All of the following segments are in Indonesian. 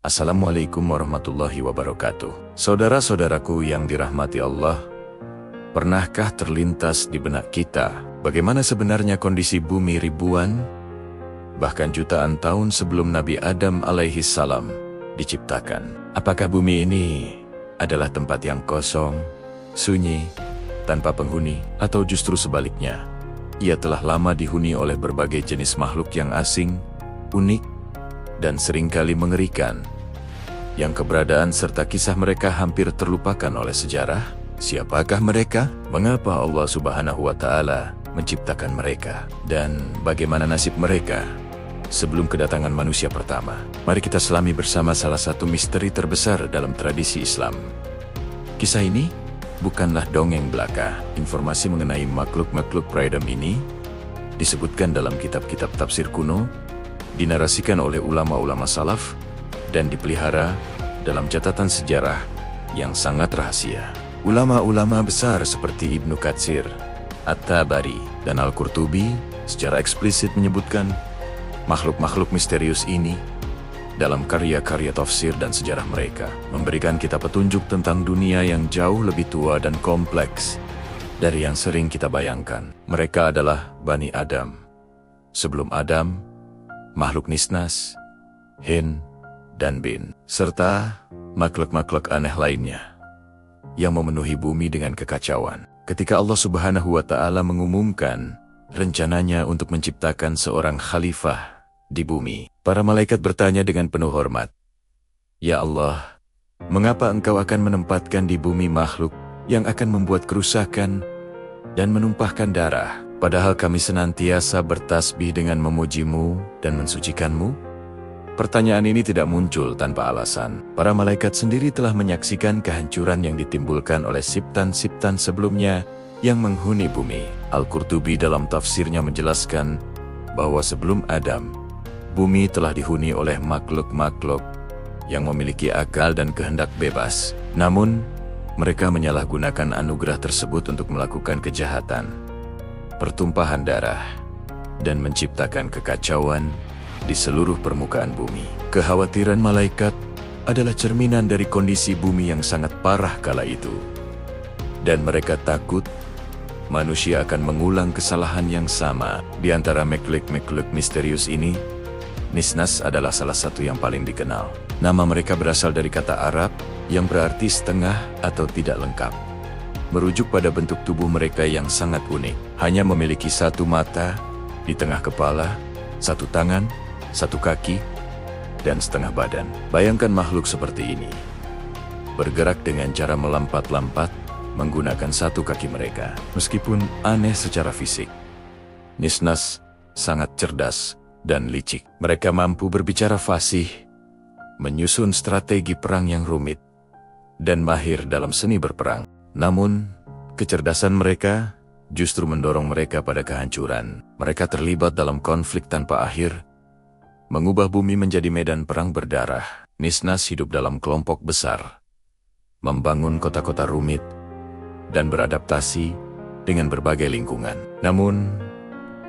Assalamualaikum warahmatullahi wabarakatuh. Saudara-saudaraku yang dirahmati Allah, pernahkah terlintas di benak kita bagaimana sebenarnya kondisi bumi ribuan, bahkan jutaan tahun sebelum Nabi Adam alaihi salam diciptakan? Apakah bumi ini adalah tempat yang kosong, sunyi, tanpa penghuni, atau justru sebaliknya? Ia telah lama dihuni oleh berbagai jenis makhluk yang asing, unik, dan seringkali mengerikan, yang keberadaan serta kisah mereka hampir terlupakan oleh sejarah. Siapakah mereka? Mengapa Allah Subhanahu wa Ta'ala menciptakan mereka? Dan bagaimana nasib mereka sebelum kedatangan manusia pertama? Mari kita selami bersama salah satu misteri terbesar dalam tradisi Islam. Kisah ini bukanlah dongeng belaka. Informasi mengenai makhluk-makhluk peredam ini disebutkan dalam kitab-kitab tafsir kuno, dinarasikan oleh ulama-ulama salaf, dan dipelihara dalam catatan sejarah yang sangat rahasia. Ulama-ulama besar seperti Ibnu Katsir, At-Tabari, dan Al-Qurtubi secara eksplisit menyebutkan makhluk-makhluk misterius ini dalam karya-karya tafsir dan sejarah mereka, memberikan kita petunjuk tentang dunia yang jauh lebih tua dan kompleks dari yang sering kita bayangkan. Mereka adalah Bani Adam. Sebelum Adam, makhluk nisnas, Hin, dan Bin, serta makhluk-makhluk aneh lainnya yang memenuhi bumi dengan kekacauan. Ketika Allah Subhanahu wa Ta'ala mengumumkan rencananya untuk menciptakan seorang khalifah di bumi, para malaikat bertanya dengan penuh hormat, "Ya Allah, mengapa Engkau akan menempatkan di bumi makhluk yang akan membuat kerusakan dan menumpahkan darah, padahal kami senantiasa bertasbih dengan memuji-Mu dan mensucikan-Mu?" Pertanyaan ini tidak muncul tanpa alasan. Para malaikat sendiri telah menyaksikan kehancuran yang ditimbulkan oleh siptan-siptan sebelumnya yang menghuni bumi. Al-Qurtubi dalam tafsirnya menjelaskan bahwa sebelum Adam, bumi telah dihuni oleh makhluk-makhluk yang memiliki akal dan kehendak bebas. Namun, mereka menyalahgunakan anugerah tersebut untuk melakukan kejahatan, pertumpahan darah, dan menciptakan kekacauan di seluruh permukaan bumi. Kekhawatiran malaikat adalah cerminan dari kondisi bumi yang sangat parah kala itu. Dan mereka takut manusia akan mengulang kesalahan yang sama. Di antara makhluk-makhluk misterius ini, nisnas adalah salah satu yang paling dikenal. Nama mereka berasal dari kata Arab yang berarti setengah atau tidak lengkap, merujuk pada bentuk tubuh mereka yang sangat unik. Hanya memiliki satu mata di tengah kepala, satu tangan, satu kaki, dan setengah badan. Bayangkan makhluk seperti ini bergerak dengan cara melampat-lampat menggunakan satu kaki mereka. Meskipun aneh secara fisik, nisnas sangat cerdas dan licik. Mereka mampu berbicara fasih, menyusun strategi perang yang rumit, dan mahir dalam seni berperang. Namun, kecerdasan mereka justru mendorong mereka pada kehancuran. Mereka terlibat dalam konflik tanpa akhir, mengubah bumi menjadi medan perang berdarah. Nisnas hidup dalam kelompok besar, membangun kota-kota rumit, dan beradaptasi dengan berbagai lingkungan. Namun,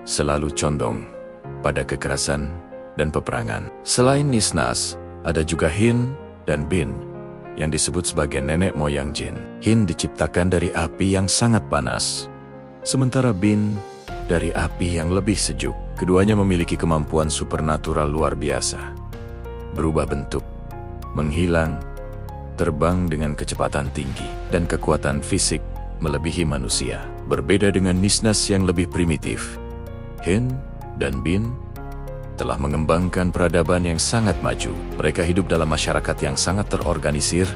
selalu condong pada kekerasan dan peperangan. Selain Nisnas, ada juga Hin dan Bin yang disebut sebagai nenek moyang jin. Hin diciptakan dari api yang sangat panas, sementara Bin dari api yang lebih sejuk. Keduanya memiliki kemampuan supernatural luar biasa. Berubah bentuk, menghilang, terbang dengan kecepatan tinggi, dan kekuatan fisik melebihi manusia. Berbeda dengan nisnas yang lebih primitif, Hin dan Bin telah mengembangkan peradaban yang sangat maju. Mereka hidup dalam masyarakat yang sangat terorganisir,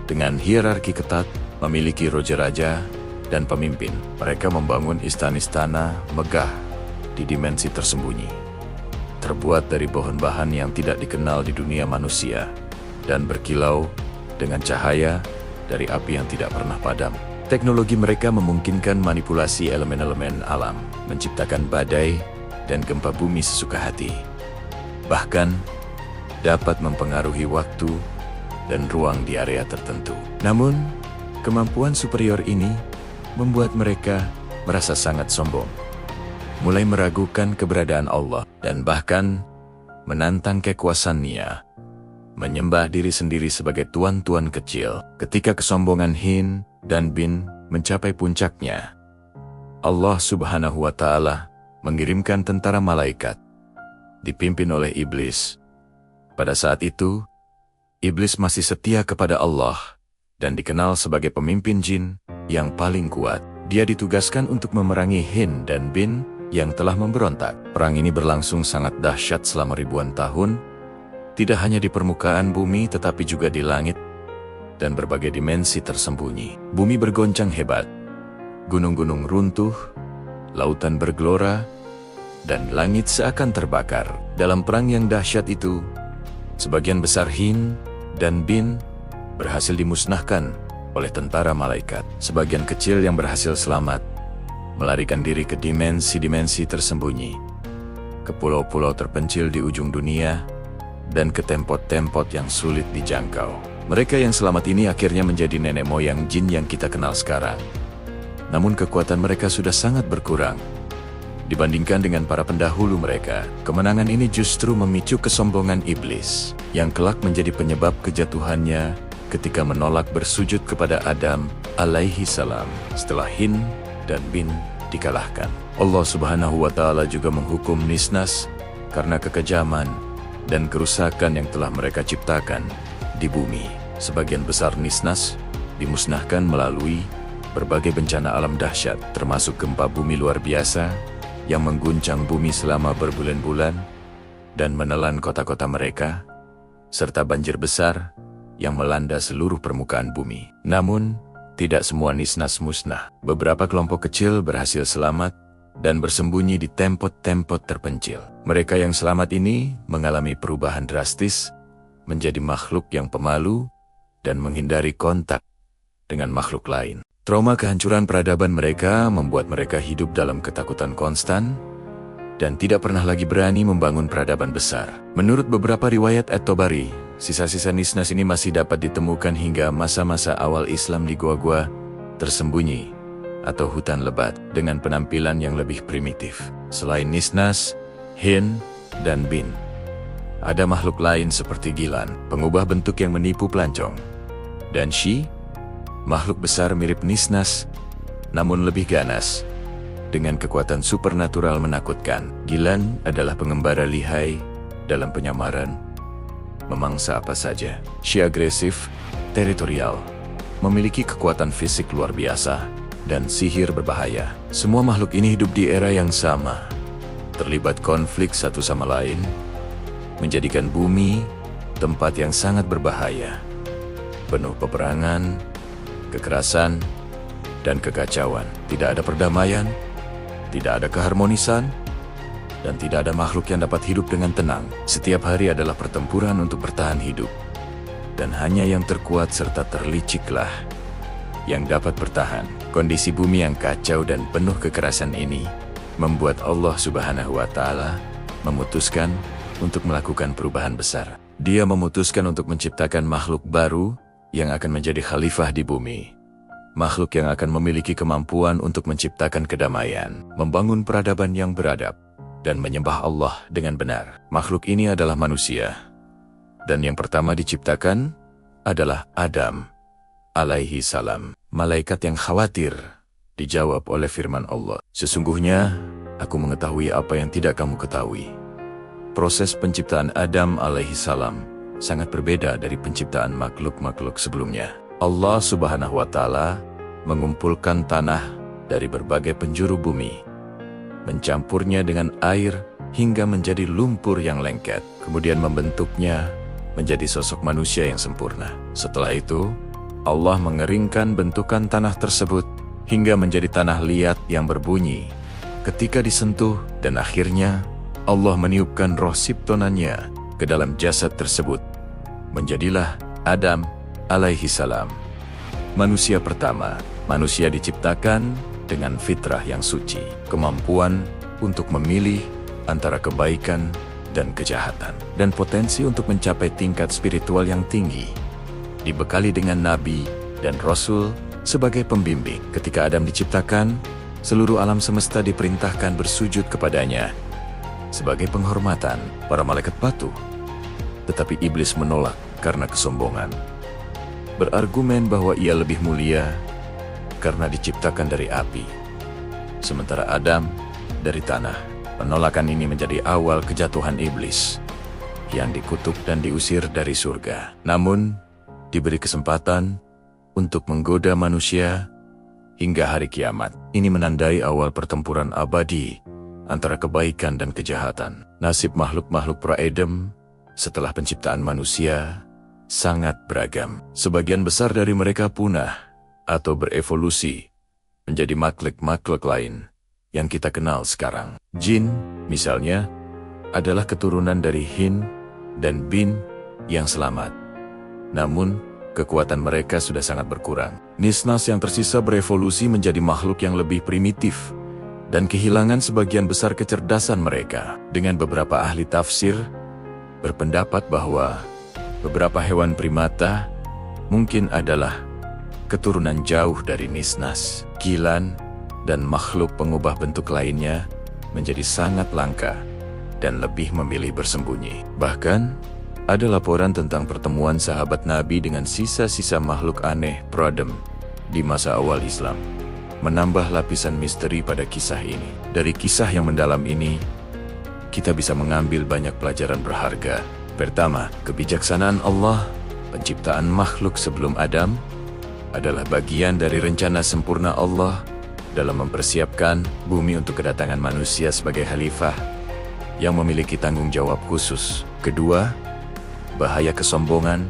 dengan hierarki ketat, memiliki raja-raja dan pemimpin. Mereka membangun istana-istana megah di dimensi tersembunyi, terbuat dari bahan-bahan yang tidak dikenal di dunia manusia, dan berkilau dengan cahaya dari api yang tidak pernah padam. Teknologi mereka memungkinkan manipulasi elemen-elemen alam, menciptakan badai dan gempa bumi sesuka hati. Bahkan, dapat mempengaruhi waktu dan ruang di area tertentu. Namun, kemampuan superior ini membuat mereka merasa sangat sombong, mulai meragukan keberadaan Allah, dan bahkan menantang kekuasaannya menyembah diri sendiri sebagai tuan-tuan kecil. Ketika kesombongan Hin dan Bin mencapai puncaknya, Allah Subhanahu wa Ta'ala mengirimkan tentara malaikat dipimpin oleh iblis. Pada saat itu, iblis masih setia kepada Allah dan dikenal sebagai pemimpin jin yang paling kuat. Dia ditugaskan untuk memerangi Hin dan Bin yang telah memberontak. Perang ini berlangsung sangat dahsyat selama ribuan tahun, tidak hanya di permukaan bumi tetapi juga di langit dan berbagai dimensi tersembunyi. Bumi bergoncang hebat, gunung-gunung runtuh, lautan bergelora, dan langit seakan terbakar. Dalam perang yang dahsyat itu, sebagian besar Hin dan Bin berhasil dimusnahkan oleh tentara malaikat. Sebagian kecil yang berhasil selamat melarikan diri ke dimensi-dimensi tersembunyi, ke pulau-pulau terpencil di ujung dunia, dan ke tempot-tempot yang sulit dijangkau. Mereka yang selamat ini akhirnya menjadi nenek moyang jin yang kita kenal sekarang. Namun kekuatan mereka sudah sangat berkurang dibandingkan dengan para pendahulu mereka. Kemenangan ini justru memicu kesombongan iblis, yang kelak menjadi penyebab kejatuhannya ketika menolak bersujud kepada Adam alaihi salam setelah Hin dan Bin dikalahkan. Allah Subhanahu wa Ta'ala juga menghukum Nisnas karena kekejaman dan kerusakan yang telah mereka ciptakan di bumi. Sebagian besar Nisnas dimusnahkan melalui berbagai bencana alam dahsyat, termasuk gempa bumi luar biasa yang mengguncang bumi selama berbulan-bulan dan menelan kota-kota mereka, serta banjir besar yang melanda seluruh permukaan bumi. Namun, tidak semua Nisnas musnah. Beberapa kelompok kecil berhasil selamat dan bersembunyi di tempot-tempot terpencil. Mereka yang selamat ini mengalami perubahan drastis menjadi makhluk yang pemalu dan menghindari kontak dengan makhluk lain. Trauma kehancuran peradaban mereka membuat mereka hidup dalam ketakutan konstan dan tidak pernah lagi berani membangun peradaban besar. Menurut beberapa riwayat At-Tabari, sisa-sisa Nisnas ini masih dapat ditemukan hingga masa-masa awal Islam di gua-gua tersembunyi atau hutan lebat dengan penampilan yang lebih primitif. Selain Nisnas, Hin, dan Bin, ada makhluk lain seperti Gilan, pengubah bentuk yang menipu pelancong, dan Shi, makhluk besar mirip Nisnas, namun lebih ganas, dengan kekuatan supernatural menakutkan. Gilan adalah pengembara lihai dalam penyamaran, memangsa apa saja. Shi agresif, teritorial, memiliki kekuatan fisik luar biasa, dan sihir berbahaya. Semua makhluk ini hidup di era yang sama, terlibat konflik satu sama lain, menjadikan bumi tempat yang sangat berbahaya, penuh peperangan, kekerasan, dan kekacauan. Tidak ada perdamaian, tidak ada keharmonisan, dan tidak ada makhluk yang dapat hidup dengan tenang. Setiap hari adalah pertempuran untuk bertahan hidup, dan hanya yang terkuat serta terliciklah yang dapat bertahan. Kondisi bumi yang kacau dan penuh kekerasan ini membuat Allah Subhanahu wa Ta'ala memutuskan untuk melakukan perubahan besar. Dia memutuskan untuk menciptakan makhluk baru yang akan menjadi khalifah di bumi. Makhluk yang akan memiliki kemampuan untuk menciptakan kedamaian, membangun peradaban yang beradab, dan menyembah Allah dengan benar. Makhluk ini adalah manusia. Dan yang pertama diciptakan adalah Adam alaihi salam. Malaikat yang khawatir dijawab oleh firman Allah. Sesungguhnya, aku mengetahui apa yang tidak kamu ketahui. Proses penciptaan Adam alaihi salam sangat berbeda dari penciptaan makhluk-makhluk sebelumnya. Allah Subhanahu wa Ta'ala mengumpulkan tanah dari berbagai penjuru bumi, mencampurnya dengan air hingga menjadi lumpur yang lengket, kemudian membentuknya menjadi sosok manusia yang sempurna. Setelah itu, Allah mengeringkan bentukan tanah tersebut hingga menjadi tanah liat yang berbunyi ketika disentuh, dan akhirnya Allah meniupkan roh siptonannya ke dalam jasad tersebut. Menjadilah Adam alaihi salam, manusia pertama. Manusia diciptakan dengan fitrah yang suci, kemampuan untuk memilih antara kebaikan dan kejahatan, dan potensi untuk mencapai tingkat spiritual yang tinggi, dibekali dengan nabi dan rasul sebagai pembimbing. Ketika Adam diciptakan, seluruh alam semesta diperintahkan bersujud kepadanya sebagai penghormatan. Para malaikat patuh, tetapi iblis menolak karena kesombongan. Berargumen bahwa ia lebih mulia karena diciptakan dari api, sementara Adam dari tanah. Penolakan ini menjadi awal kejatuhan iblis yang dikutuk dan diusir dari surga. Namun, diberi kesempatan untuk menggoda manusia hingga hari kiamat. Ini menandai awal pertempuran abadi antara kebaikan dan kejahatan. Nasib makhluk-makhluk pra-Adam setelah penciptaan manusia sangat beragam. Sebagian besar dari mereka punah atau berevolusi menjadi makhluk-makhluk lain yang kita kenal sekarang. Jin, misalnya, adalah keturunan dari Hin dan Bin yang selamat. Namun, kekuatan mereka sudah sangat berkurang. Nisnas yang tersisa berevolusi menjadi makhluk yang lebih primitif dan kehilangan sebagian besar kecerdasan mereka. Dengan beberapa ahli tafsir berpendapat bahwa beberapa hewan primata mungkin adalah keturunan jauh dari Nisnas. Gilan dan makhluk pengubah bentuk lainnya menjadi sangat langka dan lebih memilih bersembunyi. Bahkan, ada laporan tentang pertemuan sahabat Nabi dengan sisa-sisa makhluk aneh pra-Adam di masa awal Islam, menambah lapisan misteri pada kisah ini. Dari kisah yang mendalam ini, kita bisa mengambil banyak pelajaran berharga. Pertama, kebijaksanaan Allah, penciptaan makhluk sebelum Adam, adalah bagian dari rencana sempurna Allah dalam mempersiapkan bumi untuk kedatangan manusia sebagai khalifah yang memiliki tanggung jawab khusus. Kedua, bahaya kesombongan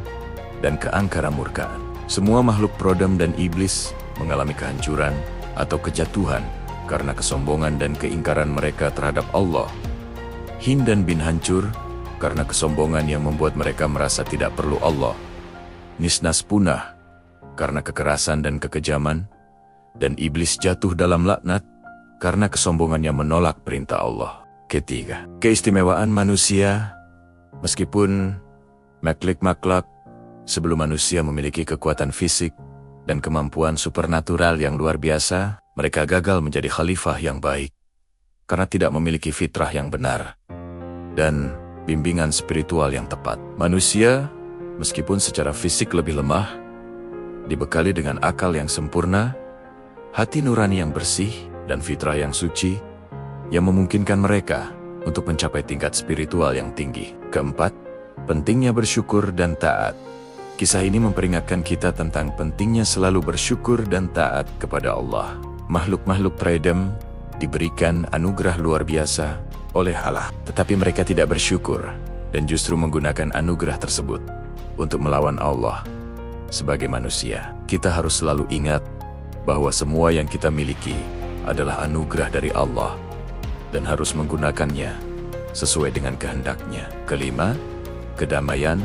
dan keangkara murkaan. Semua makhluk pra-Adam dan iblis mengalami kehancuran atau kejatuhan karena kesombongan dan keingkaran mereka terhadap Allah. Hin dan Bin hancur karena kesombongan yang membuat mereka merasa tidak perlu Allah. Nisnas punah karena kekerasan dan kekejaman, dan iblis jatuh dalam laknat karena kesombongannya menolak perintah Allah. Ketiga, keistimewaan manusia. Meskipun makhluk-makhluk sebelum manusia memiliki kekuatan fisik dan kemampuan supernatural yang luar biasa, mereka gagal menjadi khalifah yang baik karena tidak memiliki fitrah yang benar dan bimbingan spiritual yang tepat. Manusia, meskipun secara fisik lebih lemah, dibekali dengan akal yang sempurna, hati nurani yang bersih, dan fitrah yang suci, yang memungkinkan mereka untuk mencapai tingkat spiritual yang tinggi. Keempat, pentingnya bersyukur dan taat. Kisah ini memperingatkan kita tentang pentingnya selalu bersyukur dan taat kepada Allah. Makhluk-makhluk pra-Adam diberikan anugerah luar biasa oleh Allah, tetapi mereka tidak bersyukur dan justru menggunakan anugerah tersebut untuk melawan Allah. Sebagai manusia, kita harus selalu ingat bahwa semua yang kita miliki adalah anugerah dari Allah dan harus menggunakannya sesuai dengan kehendaknya. Kelima, kedamaian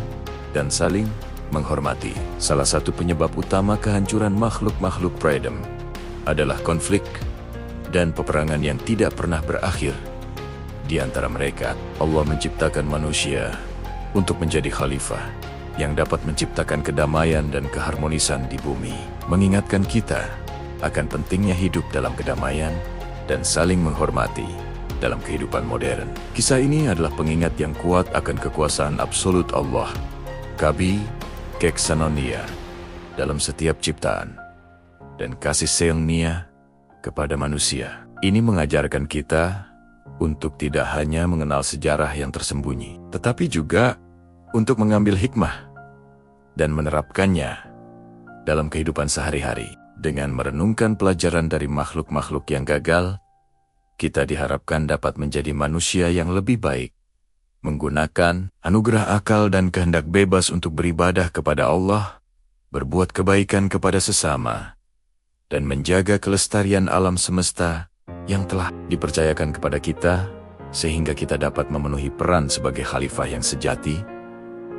dan saling menghormati. Salah satu penyebab utama kehancuran makhluk-makhluk pra-Adam adalah konflik dan peperangan yang tidak pernah berakhir di antara mereka. Allah menciptakan manusia untuk menjadi khalifah yang dapat menciptakan kedamaian dan keharmonisan di bumi, mengingatkan kita akan pentingnya hidup dalam kedamaian dan saling menghormati dalam kehidupan modern. Kisah ini adalah pengingat yang kuat akan kekuasaan absolut Allah, Kabi Keksanonia dalam setiap ciptaan, dan kasih sayang Nia kepada manusia. Ini mengajarkan kita untuk tidak hanya mengenal sejarah yang tersembunyi, tetapi juga untuk mengambil hikmah dan menerapkannya dalam kehidupan sehari-hari. Dengan merenungkan pelajaran dari makhluk-makhluk yang gagal, kita diharapkan dapat menjadi manusia yang lebih baik, menggunakan anugerah akal dan kehendak bebas untuk beribadah kepada Allah, berbuat kebaikan kepada sesama, dan menjaga kelestarian alam semesta yang telah dipercayakan kepada kita, sehingga kita dapat memenuhi peran sebagai khalifah yang sejati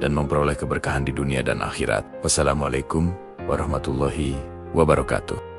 dan memperoleh keberkahan di dunia dan akhirat. Wassalamualaikum warahmatullahi wabarakatuh.